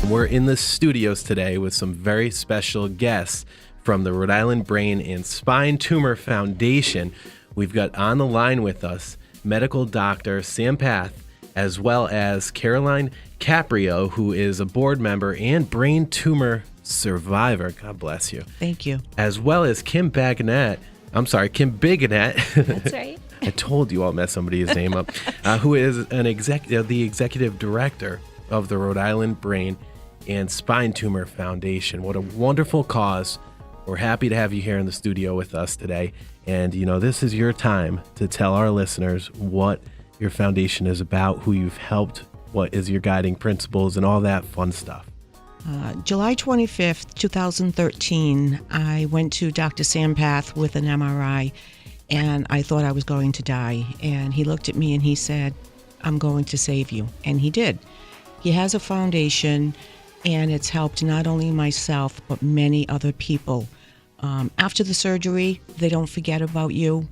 We're in the studios today with some very special guests from the Rhode Island Brain and Spine Tumor Foundation. We've got on the line with us medical doctor Sam Path, as well as Caroline Caprio, who is a board member and brain tumor survivor. God bless you. Thank you. As well as Kim Bigonette. That's right. I told you I'll mess somebody's name up. Who is the executive director of the Rhode Island Brain and Spine Tumor Foundation. What a wonderful cause. We're happy to have you here in the studio with us today. And, this is your time to tell our listeners what your foundation is about, who you've helped, what is your guiding principles, and all that fun stuff. July 25th, 2013, I went to Dr. Sam Path with an MRI, and I thought I was going to die. And he looked at me and he said, "I'm going to save you." And he did. He has a foundation, and it's helped not only myself, but many other people. After the surgery, they don't forget about you.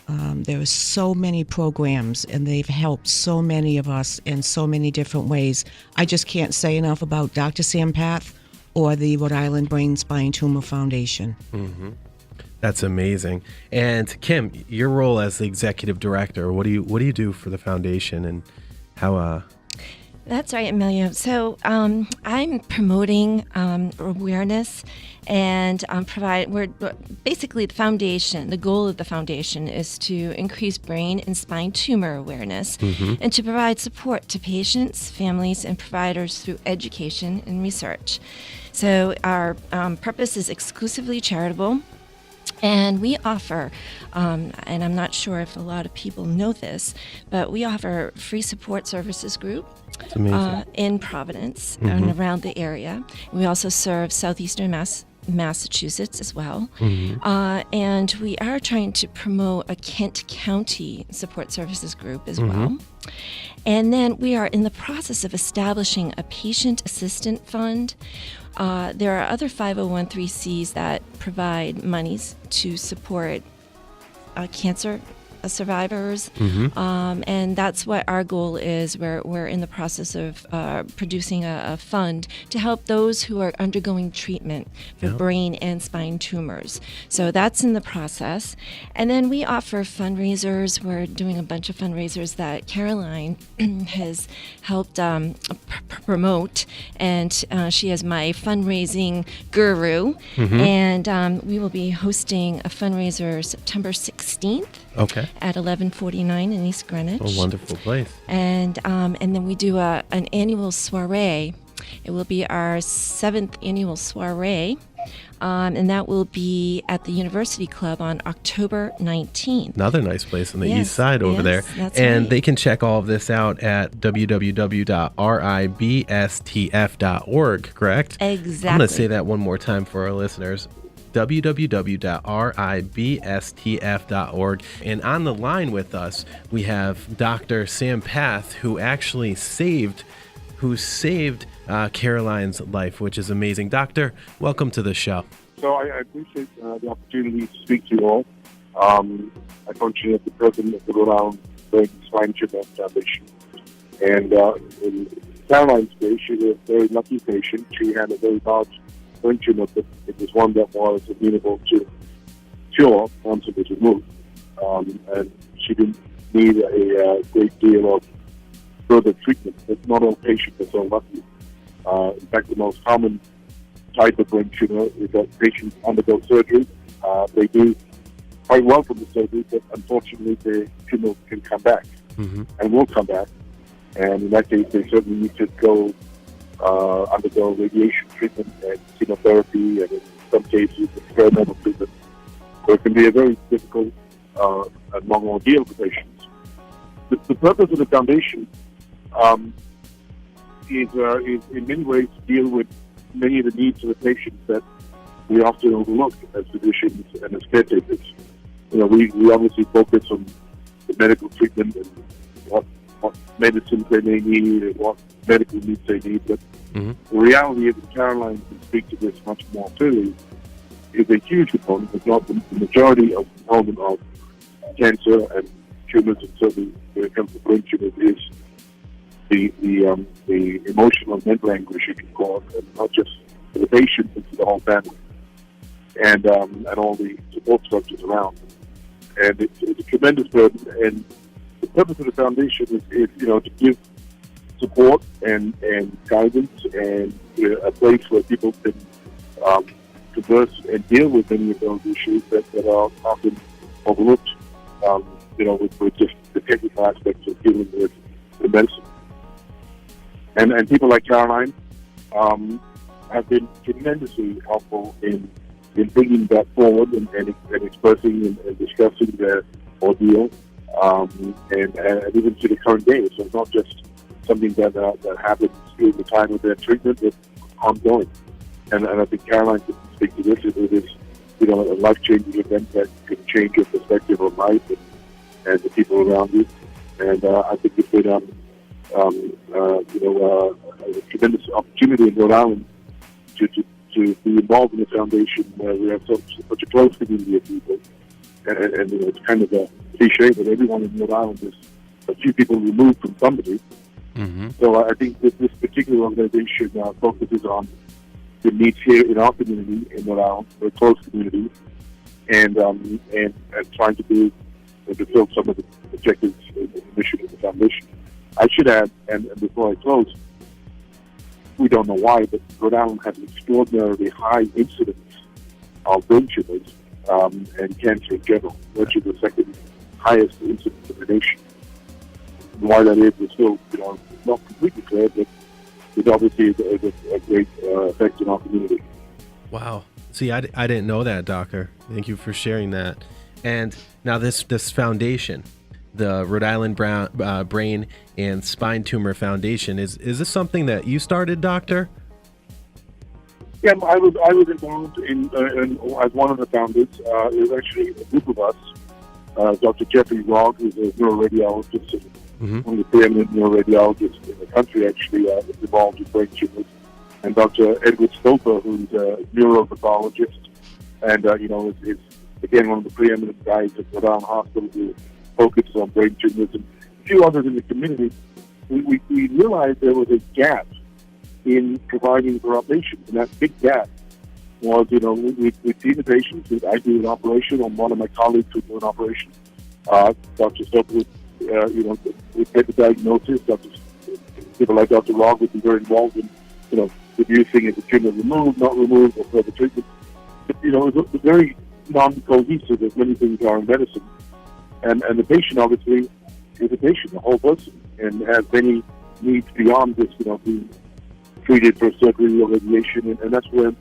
There are so many programs, and they've helped so many of us in so many different ways. I just can't say enough about Dr. Sam Path or the Rhode Island Brain Spine Tumor Foundation. Mm-hmm. That's amazing. And Kim, your role as the executive director, what do you do for the foundation, and how? That's right, Emilio. So I'm promoting awareness and basically the foundation. The goal of the foundation is to increase brain and spine tumor awareness and to provide support to patients, families, and providers through education and research. So our purpose is exclusively charitable. And we offer, and I'm not sure if a lot of people know this, but we offer free support services group in Providence and around the area. We also serve southeastern Massachusetts as well. And we are trying to promote a Kent County support services group as well. And then we are in the process of establishing a patient assistant fund. There are other 501(c)(3)s that provide monies to support cancer survivors, and that's what our goal is. We're in the process of producing a fund to help those who are undergoing treatment for brain and spine tumors. So that's in the process. And then we offer fundraisers. We're doing a bunch of fundraisers that Caroline has helped promote, and she is my fundraising guru. And we will be hosting a fundraiser September 16th. At 1149 in East Greenwich. A wonderful place. And then we do an annual soiree. It will be our 7th annual soiree, and that will be at the University Club on October 19th. Another nice place on the east side over there. That's and right. They can check all of this out at www.ribstf.org, correct? Exactly. I'm going to say that one more time for our listeners. www.ribstf.org. And on the line with us, we have Dr. Sam Path, who actually saved Caroline's life, which is amazing. Doctor, welcome to the show. So I appreciate the opportunity to speak to you all. I function as the president of the Rhode Island Brain Spine Tumor Foundation. And in Caroline's case, she was a very lucky patient. She had a very large brain tumor, but it was one that was amenable to cure once it was removed. And she didn't need a great deal of further treatment. But not all patients are so lucky. In fact, the most common type of brain tumor is that patients undergo surgery. They do quite well from the surgery, but unfortunately the tumor can come back and will come back. And in that case, they certainly need to undergo radiation treatment and chemotherapy, and in some cases experimental treatment. So it can be a very difficult and long ordeal for patients. The purpose of the foundation is in many ways to deal with many of the needs of the patients that we often overlook as physicians and as caretakers. We obviously focus on the medical treatment and what medicines they may need and what medical needs they need, but the reality is, and Caroline can speak to this much more clearly, is a huge component, if not the majority of the component of cancer and tumors, and certainly when it comes to brain tumors, is the emotional and mental anguish it can cause, and not just for the patient, but for the whole family, and all the support structures around. And it's a tremendous burden. And the purpose of the foundation is to give support and guidance and a place where people can converse and deal with many of those issues that are often overlooked. With just the technical aspects of dealing with the medicine. And people like Caroline have been tremendously helpful in bringing that forward and expressing and discussing their ordeal, and even to the current day. So it's not just something that happens during the time of their treatment, it's ongoing. And I think Caroline can speak to this. It is, a life-changing event that can change your perspective on life and the people around you. And I think it's been a tremendous opportunity in Rhode Island to be involved in a foundation where we have such a close community of people. And it's kind of a cliche that everyone in Rhode Island is a few people removed from somebody. Mm-hmm. So I think that this particular organization focuses on the needs here in our community in Rhode Island, a close community, and trying to do and fulfill some of the objectives and the mission of the foundation. I should add, and before I close, we don't know why, but Rhode Island has an extraordinarily high incidence of brain tumors and cancer in general, which is the second highest incidence in the nation. And why that is still, not completely clear, but it obviously is a great effect in our community. Wow. See, I didn't know that, Doctor. Thank you for sharing that. And now this foundation, the Rhode Island Brain and Spine Tumor Foundation, is this something that you started, Doctor? Yeah, I was involved in as one of the founders. It was actually a group of us. Dr. Jeffrey Rhode, who's a neuroradiologist and one of the preeminent neuroradiologists in the country, actually is involved with brain tumors, and Dr. Edward Stoper, who's a neuropathologist, and is again one of the preeminent guys at Rhode Island Hospital who focuses on brain tumors, and a few others in the community. We realized there was a gap in providing for our patients, and that big gap was, we'd see the patients. I do an operation, or one of my colleagues would do an operation. Dr. Stoper would, would get the diagnosis. People like Dr. Rhode would be very involved in, reducing if the tumor removed, not removed, or further treatment. But, it was very non-cohesive as many things are in medicine. And the patient, obviously, is a patient, a whole person, and has many needs beyond just, being treated for surgery or radiation. And that's where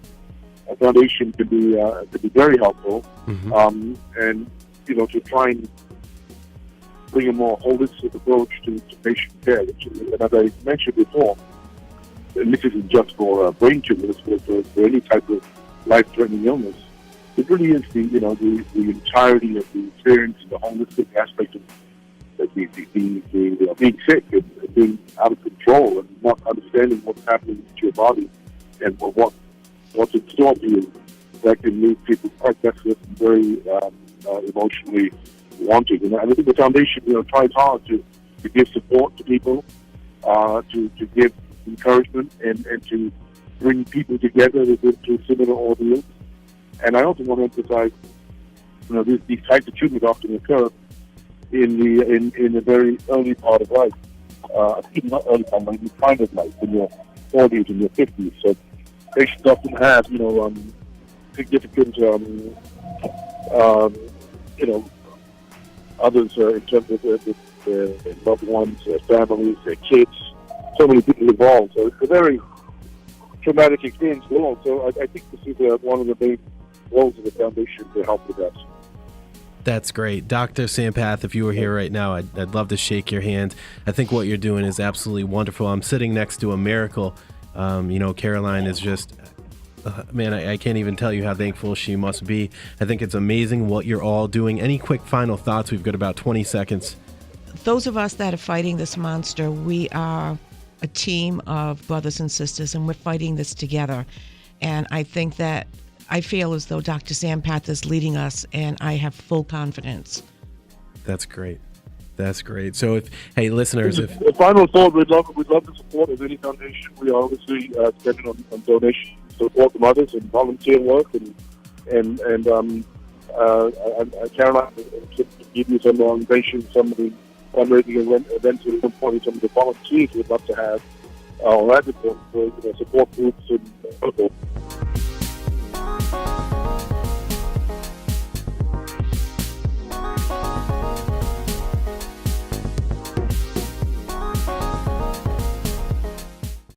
a foundation can be very helpful. Mm-hmm. And, to try and bring a more holistic approach to patient care. And as I mentioned before, and this isn't just for brain tumors, but for any type of life-threatening illness. It really is the entirety of the experience and the holistic aspect of being sick and being out of control and not understanding what's happening to your body and what's in store for you. That can leave people quite desperate and very emotionally wanting. And I think the foundation, tries hard to give support to people, to give encouragement and to bring people together who've been through similar ordeals. And I also want to emphasize, these types of tumors often occur in the very early part of life. Even not early part, like the prime of life, in your 40s and your 50s. So patients often have, significant, others in terms of their loved ones, their families, their kids. So many people involved. So it's a very traumatic experience for all. So I think this is one of the main roles of the foundation to help with that. That's great. Dr. Sampath, if you were here right now, I'd love to shake your hand. I think what you're doing is absolutely wonderful. I'm sitting next to a miracle. Caroline is just, I can't even tell you how thankful she must be. I think it's amazing what you're all doing. Any quick final thoughts? We've got about 20 seconds. Those of us that are fighting this monster, we are a team of brothers and sisters, and we're fighting this together. And I think that I feel as though Dr. Sampath is leading us, and I have full confidence. That's great. That's great. So, hey, listeners, A final thought: we'd love the support of any foundation. We are obviously dependent on donations, support from others, and volunteer work, and Caroline can give you some more information, some of the fundraising events at some point, some of the volunteers we'd love to have on that for support groups and so forth.